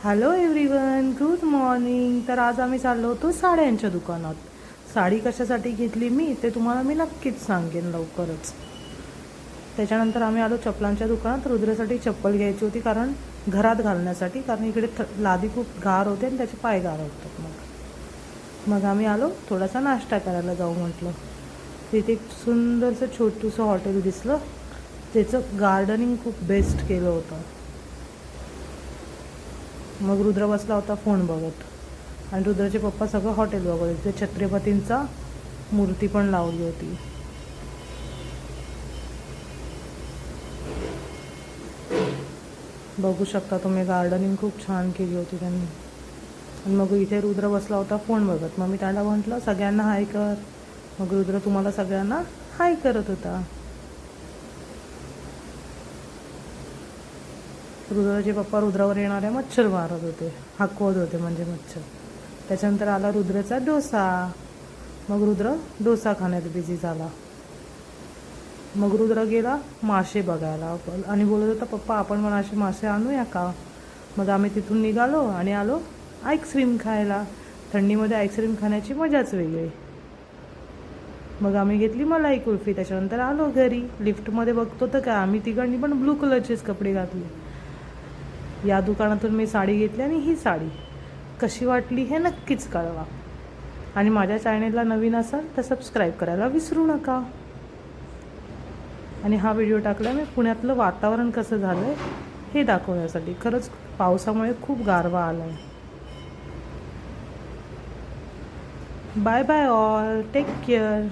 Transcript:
Hello everyone, good morning. तर आज आम्ही चाललो होतो साड्यांच्या दुकानात. साडी कशासाठी घेतली मी ते तुम्हाला मी नक्कीच सांगेन लवकरच. त्याच्यानंतर आम्ही आलो चप्पलांच्या दुकानात. रुद्रासाठी चप्पल घ्यायची होती कारण घरात घालण्यासाठी, कारण इकडे लादी खूप गार होते आणि त्याचे पाय गार होतात. मग आम्ही आलो थोडासा नाश्ता करायला जाऊ म्हटलं. तिथे एक सुंदरसं छोटूसं हॉटेल दिसलं. त्याचं गार्डनिंग खूप बेस्ट केलं होतं. मग रुद्र बसला होता फोन बघत आणि रुद्राचे पप्पा सगळं हॉटेल बघत होते. छत्रपतींचा मूर्ती पण लावली होती. बघू शकता तुम्ही, गार्डनिंग खूप छान केली होती त्यांनी. आणि मग इथे रुद्र बसला होता फोन बघत. मग मी त्याला म्हटलं सगळ्यांना हाय कर. मग रुद्र तुम्हाला सगळ्यांना हाय करत होता. रुद्राचे पप्पा रुद्रावर येणाऱ्या मच्छर मारत होते, हाकवत होते म्हणजे मच्छर. त्याच्यानंतर आला रुद्राचा डोसा. मग रुद्र डोसा खाण्यात बिझी झाला. मग रुद्र गेला मासे बघायला आणि बोलत होता पप्पा आपण पण असे मासे आणूया का. मग आम्ही तिथून निघालो आणि आलो आईस्क्रीम खायला. थंडीमध्ये आईस्क्रीम खाण्याची मजाच वेगळी. मग आम्ही घेतली मलाई कुल्फी. त्याच्यानंतर आलो घरी. लिफ्टमध्ये बघतो तर काय, आम्ही तिघांनी पण ब्लू कलरचेच कपडे घातले. या दुकानातून मी साडी घेतली आणि ही साडी कशी वाटली हे नक्कीच कळवा. आणि माझ्या चॅनेलला नवीन असाल तर सबस्क्राईब करायला विसरू नका. आणि हा व्हिडिओ टाकला मी पुण्यातलं वातावरण कसं झालं आहे हे दाखवण्यासाठी. खरंच पावसामुळे खूप गारवा आला आहे. Bye bye all, take care.